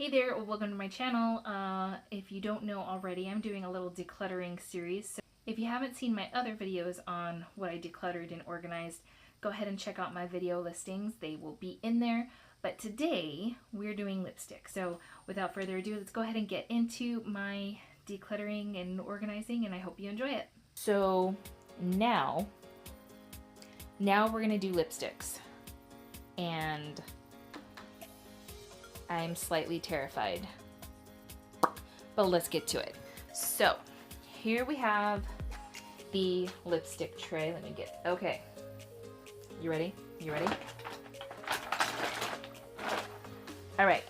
Hey there, welcome to my channel. If you don't know already, I'm doing a little decluttering series. So if you haven't seen my other videos on what I decluttered and organized, go ahead and check out my video listings. They will be in there. But today we're doing lipstick. So without further ado, let's go ahead and get into my decluttering and organizing, and I hope you enjoy it. So now we're gonna do lipsticks. And I'm slightly terrified, but let's get to it. So here we have the lipstick tray. Let me get, okay. You ready? You ready? All right.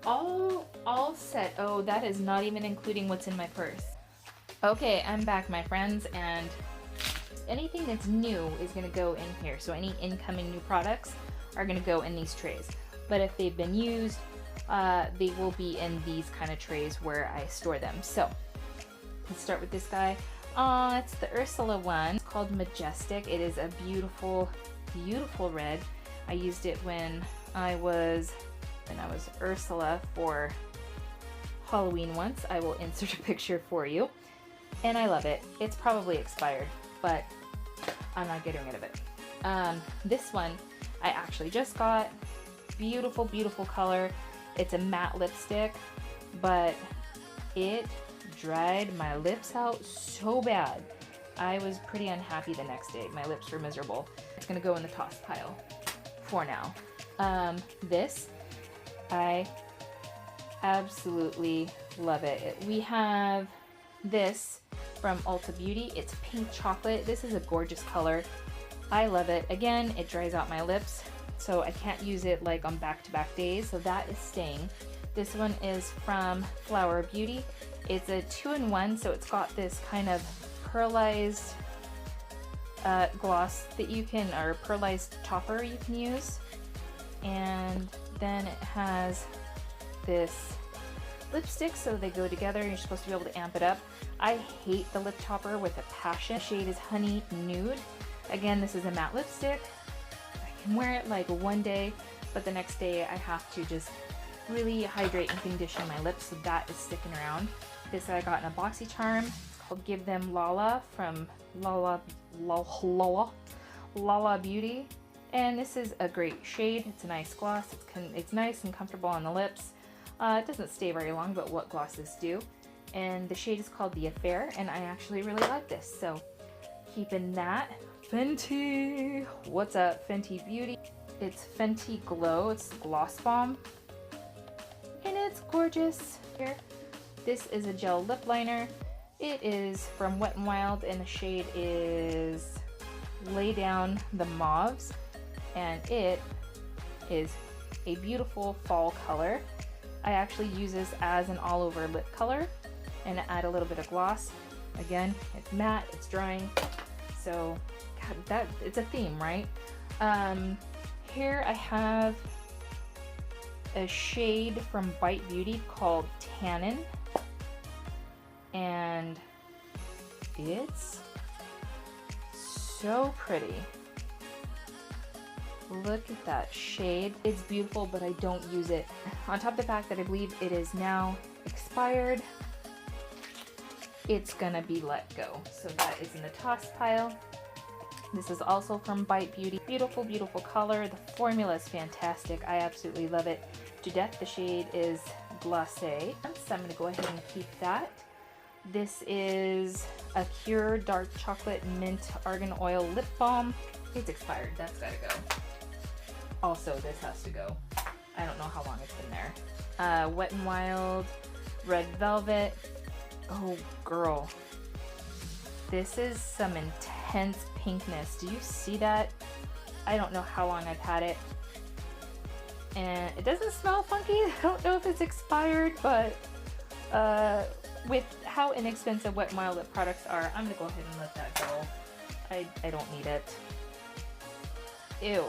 All set. Oh, that is not even including what's in my purse. Okay, I'm back, my friends, and anything that's new is gonna go in here. So any incoming new products are going to go in these trays, but if they've been used, they will be in these kind of trays where I store them. So let's start with this guy. It's the Ursula one. It's called Majestic. It is a beautiful, beautiful red. I used it when I was Ursula for Halloween once. I will insert a picture for you, and I love it. It's probably expired, but I'm not getting rid of it. This one I actually just got. Beautiful, beautiful color. It's a matte lipstick, but it dried my lips out so bad. I was pretty unhappy the next day. My lips were miserable. It's gonna go in the toss pile for now. This, I absolutely love it. We have this from Ulta Beauty. It's pink chocolate. This is a gorgeous color. I love it. Again, it dries out my lips, so I can't use it like on back-to-back days, so that is staying. This one is from Flower Beauty. It's a 2-in-1, so it's got this kind of pearlized gloss that you can, or pearlized topper you can use. And then it has this lipstick, so they go together and you're supposed to be able to amp it up. I hate the lip topper with a passion. The shade is Honey Nude. Again, this is a matte lipstick. I can wear it like one day, but the next day I have to just really hydrate and condition my lips, so that is sticking around. This I got in a BoxyCharm. It's called Give Them Lala from Lala Beauty. And this is a great shade. It's a nice gloss. It's nice and comfortable on the lips. It doesn't stay very long, but what glosses do. And the shade is called The Affair, and I actually really like this, so keeping that. Fenty, what's up, Fenty Beauty? It's Fenty Glow. It's Gloss Bomb, and it's gorgeous. Here, this is a gel lip liner. It is from Wet n Wild, and the shade is Lay Down the Mauves, and it is a beautiful fall color. I actually use this as an all-over lip color and add a little bit of gloss. Again, it's matte, it's drying, so God, that it's a theme, right? Here I have a shade from Bite Beauty called Tannin, and it's so pretty. Look at that shade. It's beautiful, but I don't use it. On top of the fact that I believe it is now expired, it's gonna be let go. So that is in the toss pile. This is also from Bite Beauty. Beautiful, beautiful color. The formula is fantastic. I absolutely love it to death. The shade is Glacé. So I'm gonna go ahead and keep that. This is a Cure Dark Chocolate Mint Argan Oil Lip Balm. It's expired. That's gotta go. Also, this has to go. I don't know how long it's been there. Wet n Wild Red Velvet. Oh, girl. This is some intense pinkness. Do you see that? I don't know how long I've had it. And it doesn't smell funky. I don't know if it's expired, but with how inexpensive Wet n Wild lip products are, I'm gonna go ahead and let that go. I don't need it. Ew.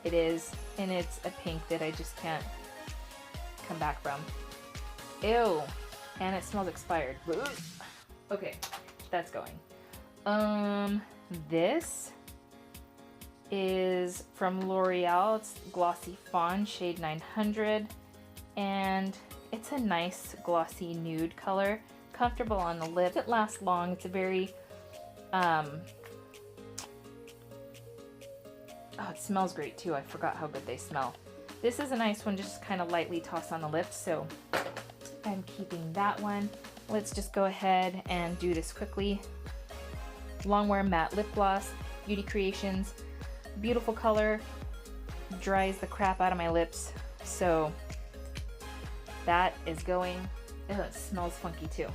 It is, and it's a pink that I just can't come back from. Ew. And it smells expired. Okay, that's going. This is from L'Oreal. It's Glossy Fawn, shade 900. And it's a nice glossy nude color. Comfortable on the lip. It lasts long. It's a very, oh, it smells great too. I forgot how good they smell. This is a nice one, just kind of lightly toss on the lips, so I'm keeping that one. Let's just go ahead and do this quickly. Longwear Matte Lip Gloss, Beauty Creations. Beautiful color, dries the crap out of my lips, so that is going. Ew, it smells funky too.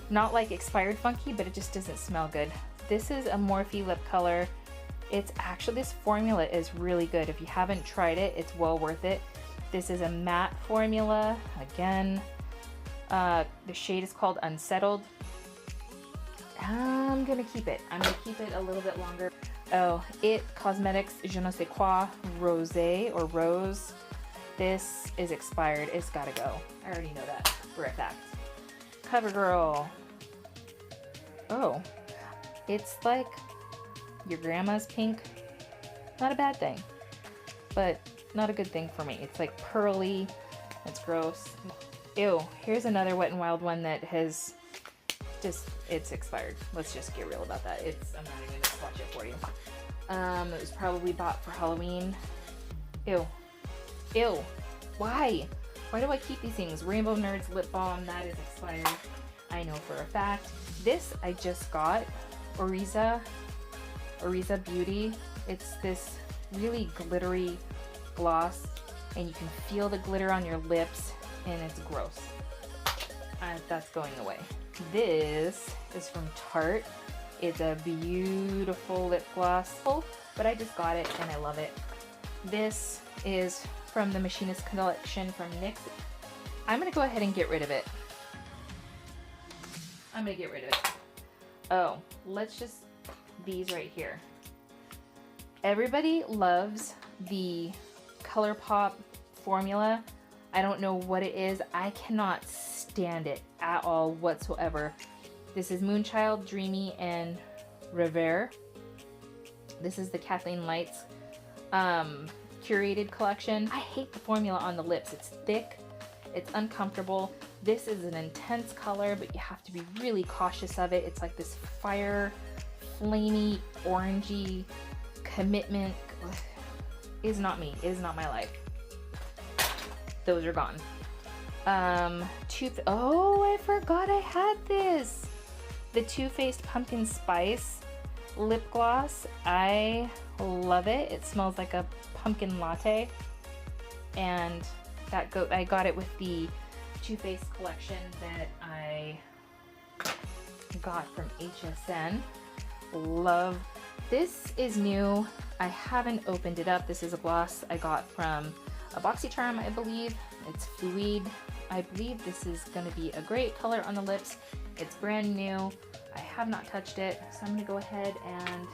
Not like expired funky, but it just doesn't smell good. This is a Morphe lip color. It's actually, this formula is really good. If you haven't tried it, it's well worth it. This is a matte formula. Again, the shade is called Unsettled. I'm gonna keep it. I'm gonna keep it a little bit longer. Oh, It Cosmetics Je ne sais quoi Rosé or Rose. This is expired. It's gotta go. I already know that for a fact. CoverGirl. Oh, it's like your grandma's pink. Not a bad thing, but not a good thing for me. It's like pearly. It's gross. Ew. Here's another Wet n Wild one that has just, it's expired. Let's just get real about that. I'm not even gonna swatch it for you. It was probably bought for Halloween. Ew. Ew. Why? Why do I keep these things? Rainbow Nerds Lip Balm, that is expired. I know for a fact. This I just got. Oriza Beauty. It's this really glittery gloss, and you can feel the glitter on your lips, and it's gross. That's going away. This is from Tarte. It's a beautiful lip gloss, but I just got it and I love it. This is from the Machinist collection from NYX. I'm gonna go ahead and get rid of it. I'm gonna get rid of it. Oh, let's just, these right here. Everybody loves the ColourPop formula. I don't know what it is. I cannot stand it at all whatsoever. This is Moonchild, Dreamy, and Revere. This is the Kathleen Lights curated collection. I hate the formula on the lips. It's thick, it's uncomfortable. This is an intense color, but you have to be really cautious of it. It's like this fire, flamey, orangey commitment. Ugh. Is not me. It is not my life. Those are gone. Oh, I forgot I had this. The Too Faced Pumpkin Spice lip gloss. I love it. It smells like a pumpkin latte, and I got it with the Too Faced collection that I got from HSN. Love. This is new. I haven't opened it up. This is a gloss I got from a BoxyCharm, I believe. It's Fluide. I believe this is going to be a great color on the lips. It's brand new. I have not touched it, so I'm going to go ahead and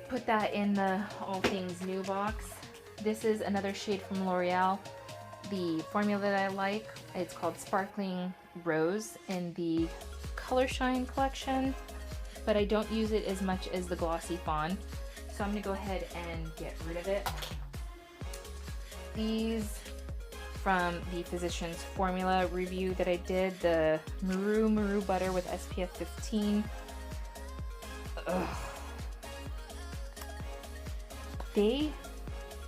put that in the All Things New box. This is another shade from L'Oreal. The formula that I like, it's called Sparkling Rose in the Color Shine collection, but I don't use it as much as the Glossy Fawn, so I'm going to go ahead and get rid of it. These from the Physicians Formula review that I did, the Maru Butter with SPF 15. Ugh. They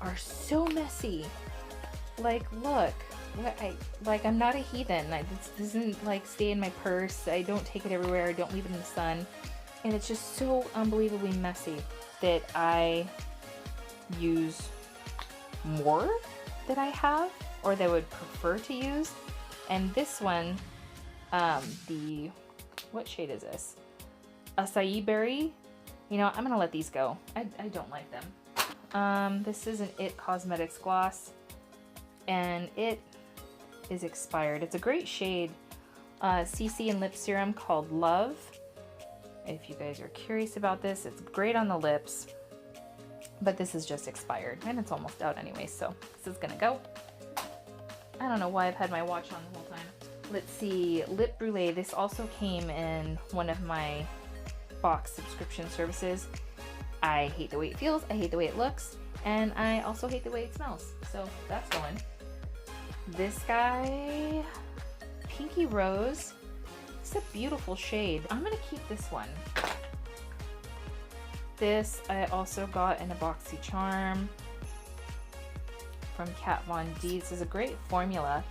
are so messy. Like, look, I'm not a heathen. This doesn't like stay in my purse. I don't take it everywhere. I don't leave it in the sun. And it's just so unbelievably messy that I use more that I have, or that I would prefer to use. And this one, what shade is this? Acai Berry. You know, I'm gonna let these go. I don't like them. This is an It Cosmetics gloss, and it is expired. It's a great shade, CC and lip serum called Love. If you guys are curious about this, it's great on the lips, but this is just expired, and it's almost out anyway, so this is gonna go. I don't know why I've had my watch on the whole time. Let's see, Lip Brulee. This also came in one of my box subscription services. I hate the way it feels, I hate the way it looks, and I also hate the way it smells. So that's going. This guy, Pinky Rose. It's a beautiful shade. I'm gonna keep this one. This I also got in a boxy charm from Kat Von D. This is a great formula.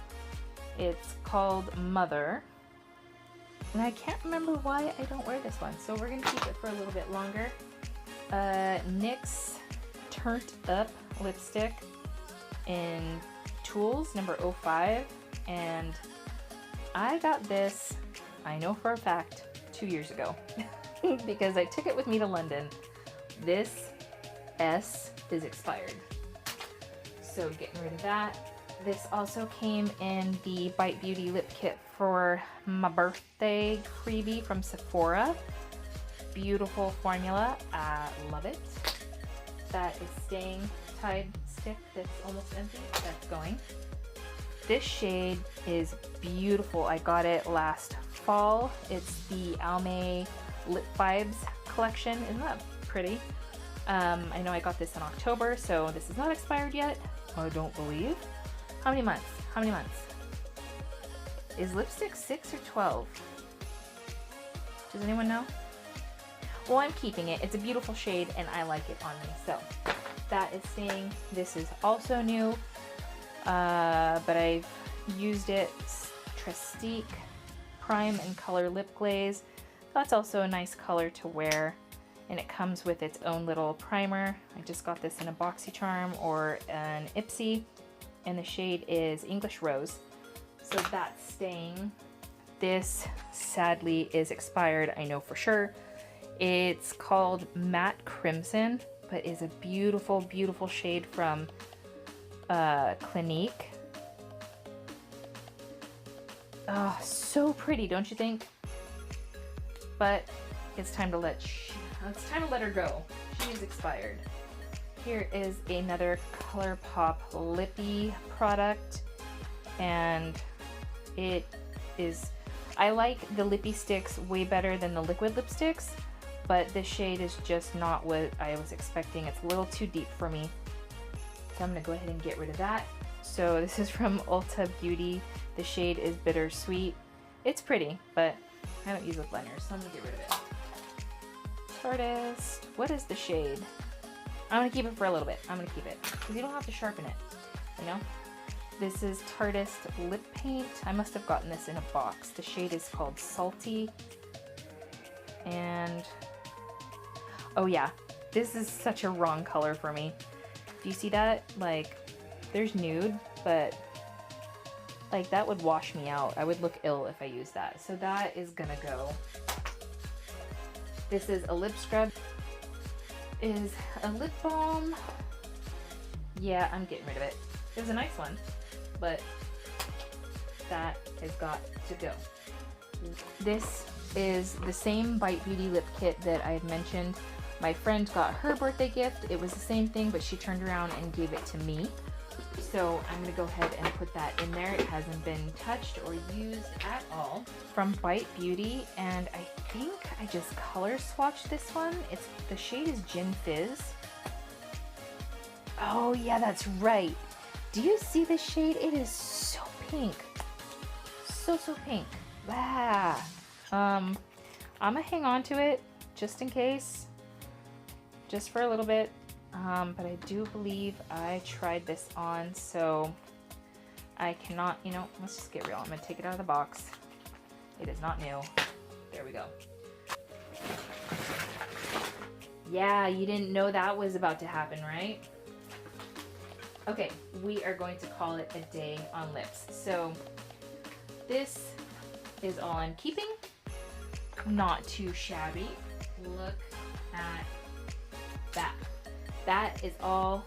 It's called Mother. And I can't remember why I don't wear this one, so we're gonna keep it for a little bit longer. NYX Turned Up lipstick in Tools number 05, and I got this, I know for a fact, 2 years ago because I took it with me to London. This S is expired, so getting rid of that. This also came in the Bite Beauty lip kit for my birthday freebie from Sephora. Beautiful formula, I love it. That is staying. Tide stick that's almost empty, that's going. This shade is beautiful. I got it last fall. It's the Almay Lip Vibes collection. Isn't that pretty? I know I got this in October, so this is not expired yet. I don't believe. How many months? How many months? Is lipstick 6 or 12? Does anyone know? Well, I'm keeping it. It's a beautiful shade and I like it on me. So that is staying. This is also new, but I've used it. Trestique Prime and Color Lip Glaze. That's also a nice color to wear, and it comes with its own little primer. I just got this in a BoxyCharm or an Ipsy, and the shade is English Rose. So that's staying. This sadly is expired, I know for sure. It's called Matte Crimson, but is a beautiful, beautiful shade from Clinique. Oh, so pretty, don't you think? But it's time to let her go. She is expired. Here is another ColourPop lippy product, and it is, I like the lippy sticks way better than the liquid lipsticks, but this shade is just not what I was expecting. It's a little too deep for me, so I'm gonna go ahead and get rid of that. So this is from Ulta Beauty. The shade is Bittersweet. It's pretty, but I don't use lip liners, so I'm gonna get rid of it. Artist, what is the shade? I'm gonna keep it for a little bit. I'm gonna keep it because you don't have to sharpen it, you know? This is Tartist Lip Paint. I must have gotten this in a box. The shade is called Salty. And oh yeah, this is such a wrong color for me. Do you see that? Like, there's nude, but like that would wash me out. I would look ill if I used that. So that is gonna go. This is a lip scrub. Is a lip balm. Yeah, I'm getting rid of it. It was a nice one, but that has got to go. This is the same Bite Beauty lip kit that I had mentioned. My friend got her birthday gift. It was the same thing, but she turned around and gave it to me. So I'm gonna go ahead and put that in there. It hasn't been touched or used at all. From Bite Beauty, and I think I just color swatched this one. The shade is Gin Fizz. Oh yeah, that's right. Do you see this shade? It is so pink. So pink. Ah. I'm gonna hang on to it just in case. Just for a little bit. But I do believe I tried this on, so I cannot, you know, let's just get real. I'm gonna take it out of the box. It is not new. There we go. Yeah, you didn't know that was about to happen, right? Okay, we are going to call it a day on lips. So this is all I'm keeping. Not too shabby. Look at that. That is all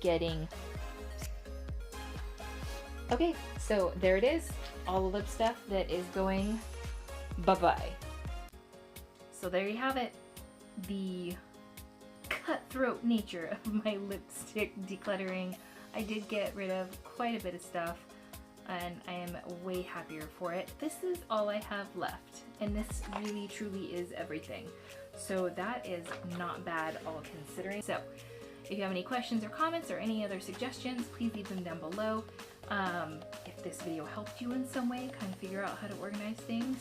getting. Okay, so there it is. All the lip stuff that is going bye-bye. So there you have it. The cutthroat nature of my lipstick decluttering. I did get rid of quite a bit of stuff, and I am way happier for it. This is all I have left, and this really truly is everything. So that is not bad all considering. So if you have any questions or comments or any other suggestions, please leave them down below. If this video helped you in some way, kind of figure out how to organize things,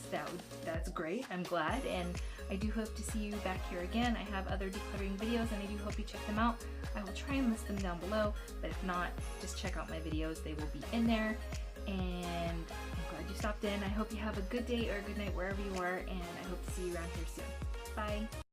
that's great. I'm glad, and I do hope to see you back here again. I have other decluttering videos, and I do hope you check them out. I will try and list them down below, but if not, just check out my videos. They will be in there, and I'm glad you stopped in. I hope you have a good day or a good night wherever you are, and I hope to see you around here soon. Bye!